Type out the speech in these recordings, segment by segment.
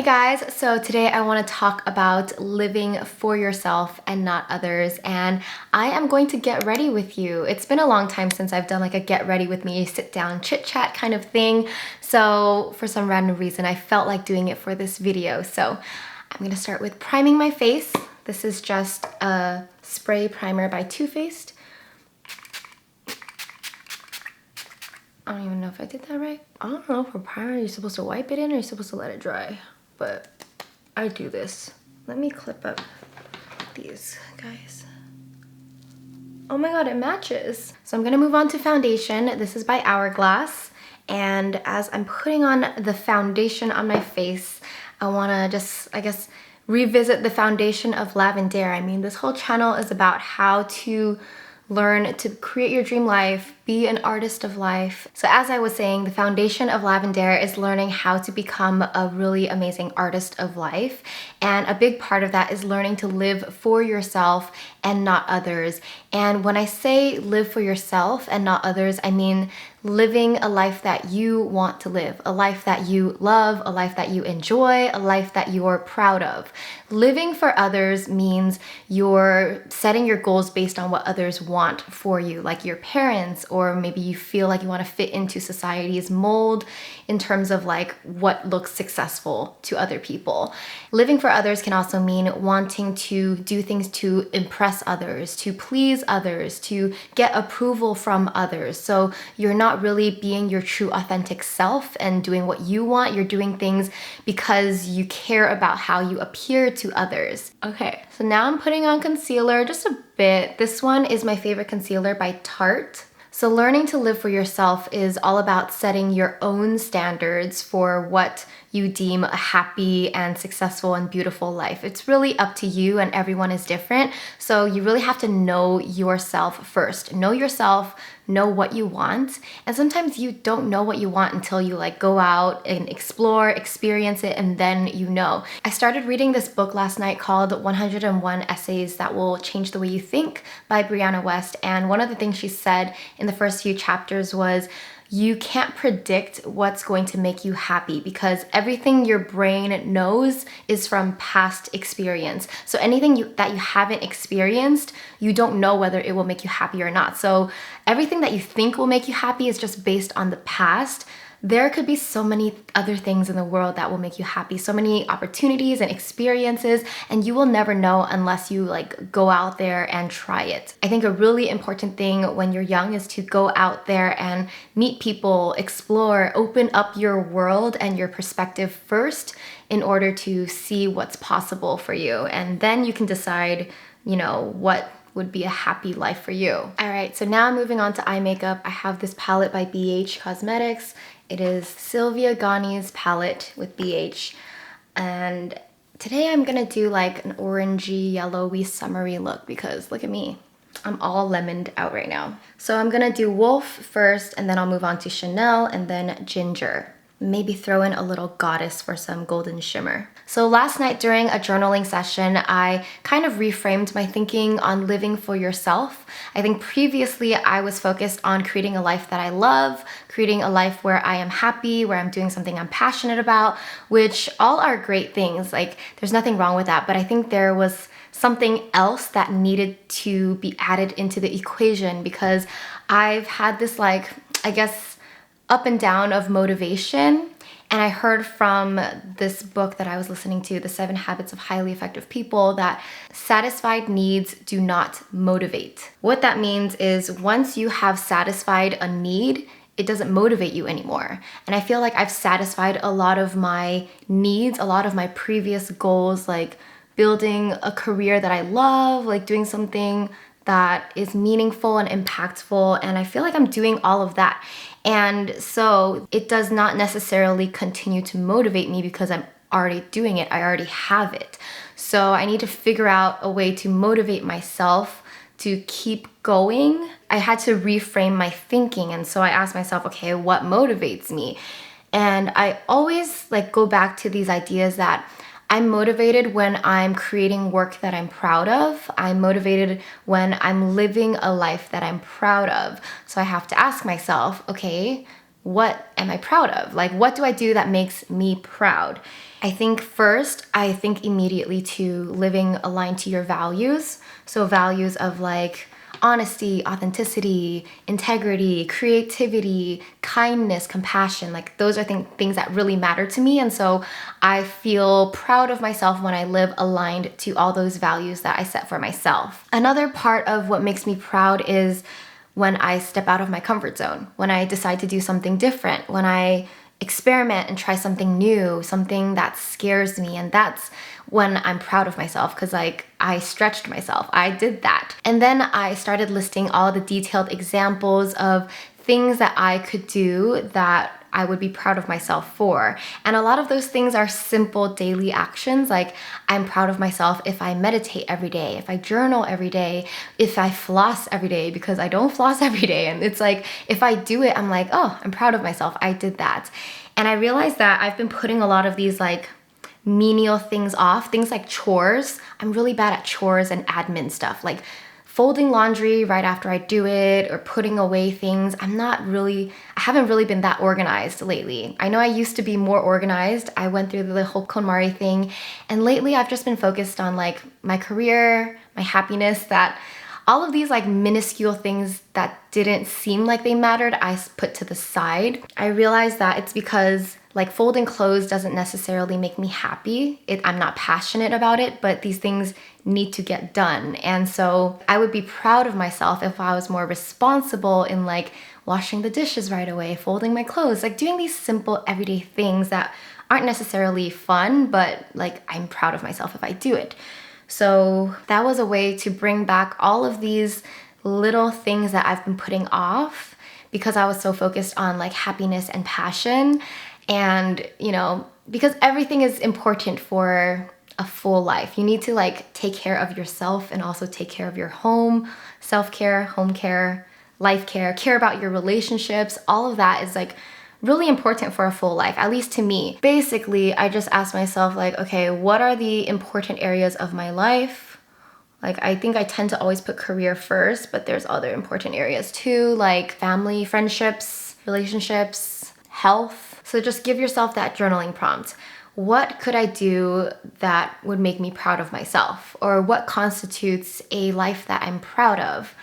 Hey guys, so today I want to talk about living for yourself and not others, and I am going to get ready with you. It's been a long time since I've done like a get ready with me, sit down, chit chat kind of thing. So for some random reason, I felt like doing it for this video. So I'm going to start with priming my face. This is just a spray primer by Too Faced. I don't even know if I did that right. I don't know, for primer, you're supposed to wipe it in or you're supposed to let it dry. But I do this. Let me clip up these guys. Oh my god, it matches. So I'm gonna move on to foundation. This is by Hourglass. And as I'm putting on the foundation on my face, I wanna just, I guess, revisit the foundation of Lavendaire. I mean, this whole channel is about how to learn to create your dream life, be an artist of life. So as I was saying, the foundation of Lavendaire is learning how to become a really amazing artist of life. And a big part of that is learning to live for yourself and not others. And when I say live for yourself and not others, I mean living a life that you want to live, a life that you love, a life that you enjoy, a life that you're proud of. Living for others means you're setting your goals based on what others want for you, like your parents, or maybe you feel like you want to fit into society's mold in terms of like what looks successful to other people. Living for others can also mean wanting to do things to impress others, to please others, to get approval from others. So you're not really being your true authentic self and doing what you want. You're doing things because you care about how you appear to others. Okay, so now I'm putting on concealer just a bit. This one is my favorite concealer by Tarte. So learning to live for yourself is all about setting your own standards for what you deem a happy and successful and beautiful life. It's really up to you, and everyone is different. So you really have to know yourself first. Know yourself, know what you want. And sometimes you don't know what you want until you like go out and explore, experience it, and then you know. I started reading this book last night called 101 Essays That Will Change the Way You Think by Brianna West. And one of the things she said in the first few chapters was, you can't predict what's going to make you happy because everything your brain knows is from past experience. So anything that you haven't experienced, you don't know whether it will make you happy or not. So everything that you think will make you happy is just based on the past. There could be so many other things in the world that will make you happy, so many opportunities and experiences, and you will never know unless you like go out there and try it. I think a really important thing when you're young is to go out there and meet people, explore, open up your world and your perspective first in order to see what's possible for you. And then you can decide, you know, what would be a happy life for you. All right, so now moving on to eye makeup. I have this palette by BH Cosmetics. It is Sylvia Ghani's palette with BH. And today I'm gonna do like an orangey, yellowy, summery look because look at me. I'm all lemoned out right now. So I'm gonna do Wolf first, and then I'll move on to Chanel and then Ginger. Maybe throw in a little Goddess for some golden shimmer. So last night during a journaling session, I kind of reframed my thinking on living for yourself. I think previously I was focused on creating a life that I love, creating a life where I am happy, where I'm doing something I'm passionate about, which all are great things. Like there's nothing wrong with that, but I think there was something else that needed to be added into the equation because I've had this like, I guess, up and down of motivation. And I heard from this book that I was listening to, The 7 Habits of Highly Effective People, that satisfied needs do not motivate. What that means is once you have satisfied a need, it doesn't motivate you anymore. And I feel like I've satisfied a lot of my needs, a lot of my previous goals, like building a career that I love, like doing something that is meaningful and impactful. And I feel like I'm doing all of that. And so it does not necessarily continue to motivate me because I'm already doing it. I already have it. So I need to figure out a way to motivate myself to keep going. I had to reframe my thinking. And so I asked myself, okay, what motivates me? And I always like go back to these ideas that I'm motivated when I'm creating work that I'm proud of. I'm motivated when I'm living a life that I'm proud of. So I have to ask myself, okay, what am I proud of? Like, what do I do that makes me proud? I think immediately to living aligned to your values. So values of like honesty, authenticity, integrity, creativity, kindness, compassion. Like those are things that really matter to me. And so I feel proud of myself when I live aligned to all those values that I set for myself. Another part of what makes me proud is when I step out of my comfort zone, when I decide to do something different, when I experiment and try something new, something that scares me. And that's when I'm proud of myself, because like I stretched myself. I did that. And then I started listing all the detailed examples of things that I could do that I would be proud of myself for. And a lot of those things are simple daily actions. Like I'm proud of myself if I meditate every day, if I journal every day, if I floss every day, because I don't floss every day. And it's like, if I do it, I'm like, oh, I'm proud of myself. I did that. And I realized that I've been putting a lot of these like menial things off, things like chores. I'm really bad at chores and admin stuff. Like folding laundry right after I do it or putting away things. I haven't really been that organized lately. I know I used to be more organized. I went through the whole KonMari thing, and lately I've just been focused on like my career, my happiness, that all of these like minuscule things that didn't seem like they mattered, I put to the side. I realized that it's because like folding clothes doesn't necessarily make me happy. I'm not passionate about it, but these things need to get done. And so I would be proud of myself if I was more responsible in like washing the dishes right away, folding my clothes, like doing these simple everyday things that aren't necessarily fun, but like I'm proud of myself if I do it. So that was a way to bring back all of these little things that I've been putting off because I was so focused on like happiness and passion. And, because everything is important for a full life. You need to like take care of yourself and also take care of your home, self-care, home care, life care about your relationships. All of that is like really important for a full life, at least to me. Basically, I just asked myself like, okay, what are the important areas of my life? Like, I think I tend to always put career first, but there's other important areas too, like family, friendships, relationships, health. So just give yourself that journaling prompt. What could I do that would make me proud of myself? Or what constitutes a life that I'm proud of?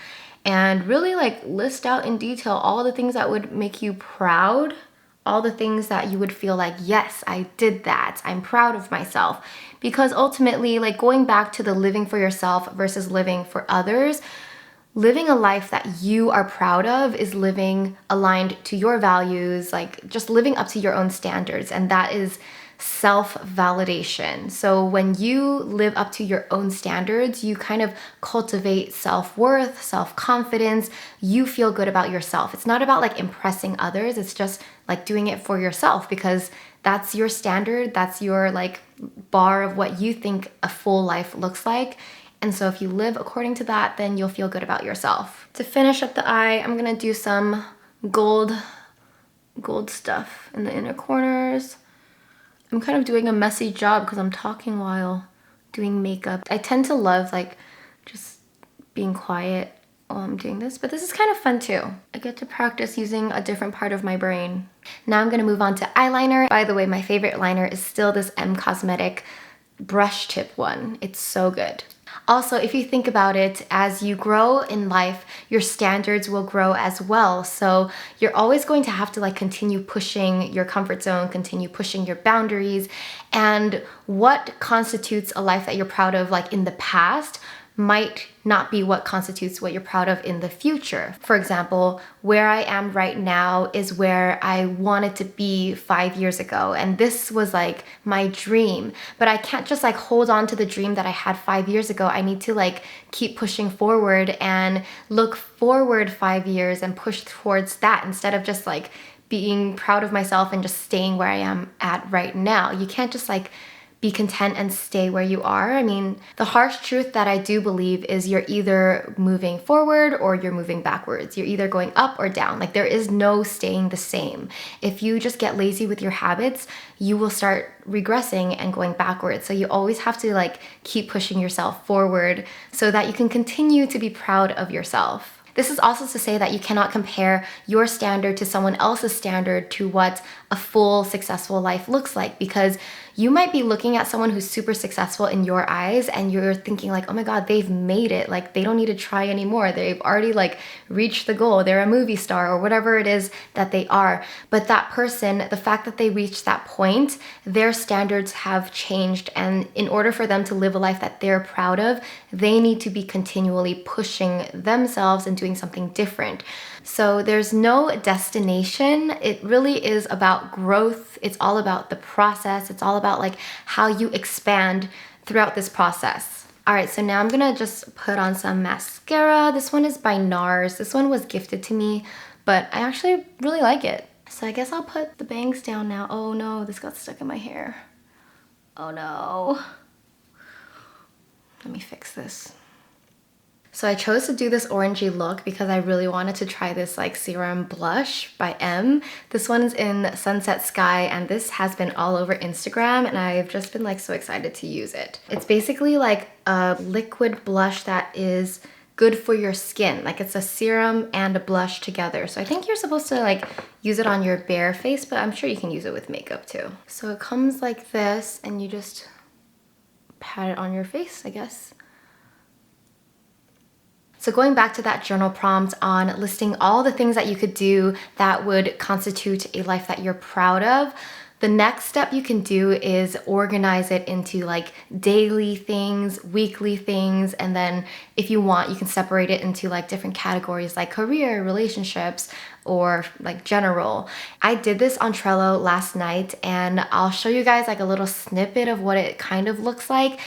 And really like list out in detail all the things that would make you proud, all the things that you would feel like, yes, I did that. I'm proud of myself. Because ultimately, like going back to the living for yourself versus living for others, living a life that you are proud of is living aligned to your values, like just living up to your own standards. And that is self-validation. So when you live up to your own standards, you kind of cultivate self-worth, self-confidence. You feel good about yourself. It's not about like impressing others. It's just like doing it for yourself because that's your standard. That's your like bar of what you think a full life looks like. And so if you live according to that, then you'll feel good about yourself. To finish up the eye, I'm gonna do some gold stuff in the inner corners. I'm kind of doing a messy job because I'm talking while doing makeup. I tend to love like just being quiet while I'm doing this, but this is kind of fun too. I get to practice using a different part of my brain. Now I'm gonna move on to eyeliner. By the way, my favorite liner is still this M Cosmetic brush tip one. It's so good. Also, if you think about it, as you grow in life, your standards will grow as well. So you're always going to have to like continue pushing your comfort zone, continue pushing your boundaries. And what constitutes a life that you're proud of like in the past might not be what constitutes what you're proud of in the future. For example, where I am right now is where I wanted to be 5 years ago. And this was like my dream, but I can't just like hold on to the dream that I had 5 years ago. I need to like keep pushing forward and look forward 5 years and push towards that instead of just like being proud of myself and just staying where I am at right now. You can't just like be content and stay where you are. I mean, the harsh truth that I do believe is you're either moving forward or you're moving backwards. You're either going up or down. Like there is no staying the same. If you just get lazy with your habits, you will start regressing and going backwards. So you always have to like keep pushing yourself forward so that you can continue to be proud of yourself. this is also to say that you cannot compare your standard to someone else's standard to what a full successful life looks like, because you might be looking at someone who's super successful in your eyes and you're thinking like, oh my God, they've made it. Like they don't need to try anymore. They've already like reached the goal. They're a movie star or whatever it is that they are. But that person, the fact that they reached that point, their standards have changed. And in order for them to live a life that they're proud of, they need to be continually pushing themselves and doing something different. So there's no destination. It really is about growth. It's all about the process. It's all about like how you expand throughout this process. All right, so now I'm gonna just put on some mascara. This one is by NARS. This one was gifted to me, but I actually really like it. So I guess I'll put the bangs down now. Oh no, this got stuck in my hair. Oh no. Let me fix this. So I chose to do this orangey look because I really wanted to try this like serum blush by M. This one's in Sunset Sky, and this has been all over Instagram, and I've just been like so excited to use it. It's basically like a liquid blush that is good for your skin. Like it's a serum and a blush together. So I think you're supposed to like use it on your bare face, but I'm sure you can use it with makeup too. So it comes like this, and you just pat it on your face, I guess. So going back to that journal prompt on listing all the things that you could do that would constitute a life that you're proud of, the next step you can do is organize it into like daily things, weekly things, and then if you want, you can separate it into like different categories like career, relationships, or like general. I did this on Trello last night, and I'll show you guys like a little snippet of what it kind of looks like.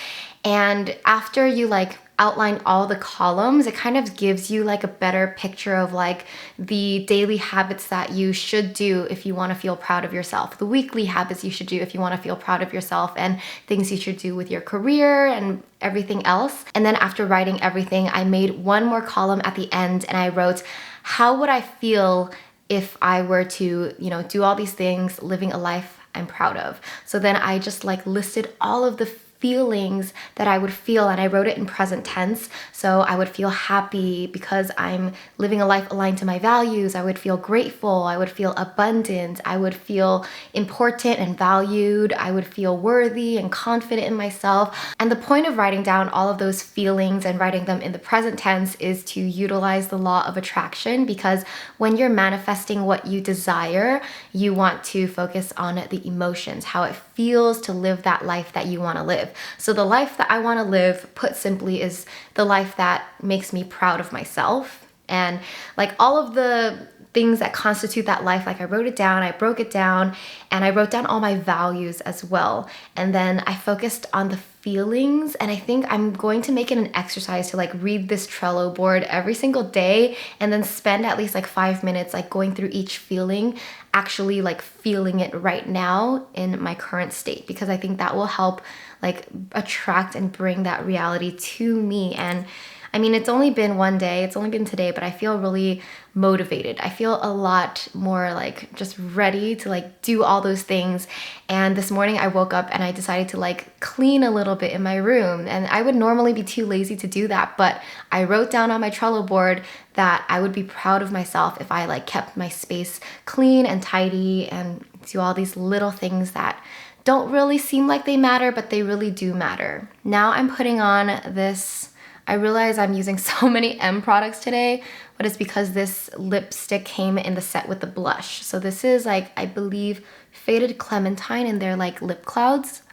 And after you like outline all the columns, it kind of gives you like a better picture of like the daily habits that you should do if you want to feel proud of yourself, the weekly habits you should do if you want to feel proud of yourself, and things you should do with your career and everything else. And then after writing everything, I made one more column at the end, and I wrote, how would I feel if I were to, you know, do all these things, living a life I'm proud of? So then I just like listed all of the feelings that I would feel, and I wrote it in present tense. So I would feel happy because I'm living a life aligned to my values. I would feel grateful. I would feel abundant. I would feel important and valued. I would feel worthy and confident in myself. And the point of writing down all of those feelings and writing them in the present tense is to utilize the law of attraction, because when you're manifesting what you desire, you want to focus on the emotions, how it feels to live that life that you want to live. So the life that I want to live, put simply, is the life that makes me proud of myself. And like all of the things that constitute that life, like I wrote it down, I broke it down, and I wrote down all my values as well. And then I focused on the feelings, and I think I'm going to make it an exercise to like read this Trello board every single day, and then spend at least like 5 minutes like going through each feeling, actually like feeling it right now in my current state, because I think that will help like attract and bring that reality to me. And I mean, it's only been one day, it's only been today, but I feel really motivated. I feel a lot more like just ready to like do all those things. And this morning I woke up and I decided to like clean a little bit in my room. And I would normally be too lazy to do that, but I wrote down on my Trello board that I would be proud of myself if I like kept my space clean and tidy and do all these little things that don't really seem like they matter, but they really do matter. Now I'm putting on this, I realize I'm using so many M products today, but it's because this lipstick came in the set with the blush. So this is like, I believe, Faded Clementine, and they're like lip clouds.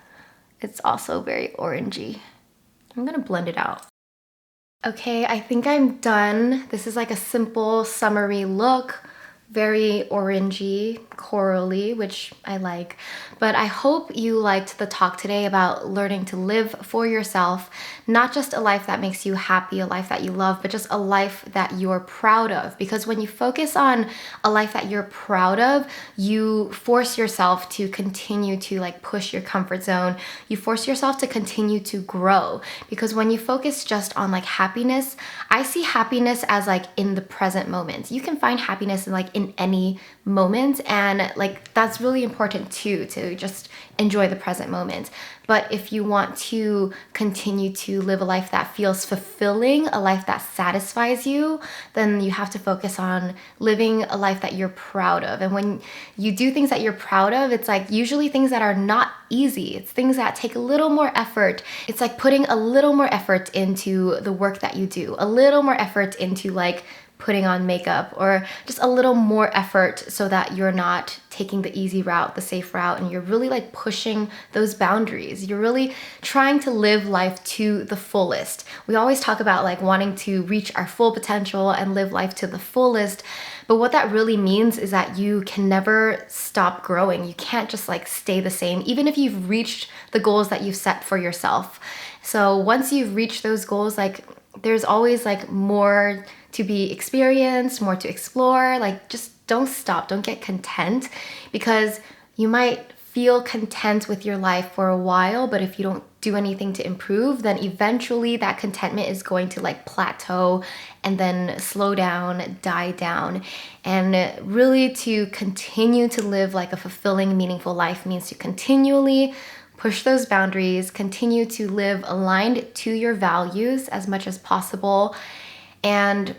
It's also very orangey. I'm gonna blend it out. Okay, I think I'm done. This is like a simple summery look. Very orangey, corally, which I like. But I hope you liked the talk today about learning to live for yourself, not just a life that makes you happy, a life that you love, but just a life that you're proud of. Because when you focus on a life that you're proud of, you force yourself to continue to like push your comfort zone. You force yourself to continue to grow. Because when you focus just on like happiness, I see happiness as like in the present moment. You can find happiness in like in any moment. And like, that's really important too, to just enjoy the present moment. But if you want to continue to live a life that feels fulfilling, a life that satisfies you, then you have to focus on living a life that you're proud of. And when you do things that you're proud of, it's like usually things that are not easy. It's things that take a little more effort. It's like putting a little more effort into the work that you do, a little more effort into like putting on makeup, or just a little more effort so that you're not taking the easy route, the safe route, and you're really like pushing those boundaries. You're really trying to live life to the fullest. We always talk about like wanting to reach our full potential and live life to the fullest. But what that really means is that you can never stop growing. You can't just like stay the same, even if you've reached the goals that you've set for yourself. So once you've reached those goals, like there's always like more to be experienced, more to explore. Like just don't stop, don't get content, because you might feel content with your life for a while, but if you don't do anything to improve, then eventually that contentment is going to like plateau and then slow down, die down. And really to continue to live like a fulfilling, meaningful life means to continually push those boundaries, continue to live aligned to your values as much as possible. And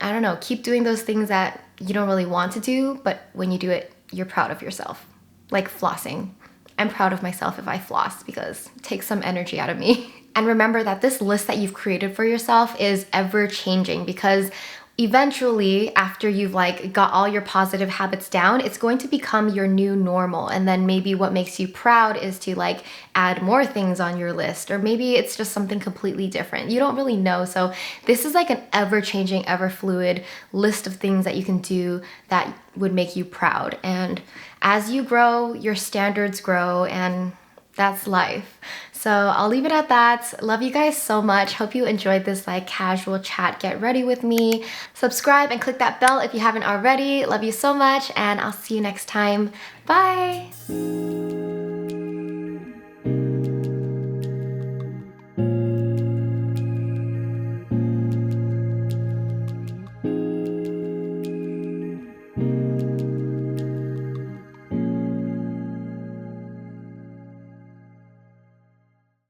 I don't know, keep doing those things that you don't really want to do, but when you do it, you're proud of yourself. Like flossing. I'm proud of myself if I floss because it takes some energy out of me. And remember that this list that you've created for yourself is ever changing, because eventually, after you've like got all your positive habits down, it's going to become your new normal. And then maybe what makes you proud is to like add more things on your list, or maybe it's just something completely different. You don't really know. So this is like an ever-changing, ever-fluid list of things that you can do that would make you proud. And as you grow, your standards grow, and that's life. So I'll leave it at that. Love you guys so much. Hope you enjoyed this like casual chat. Get ready with me. Subscribe and click that bell if you haven't already. Love you so much, and I'll see you next time. Bye.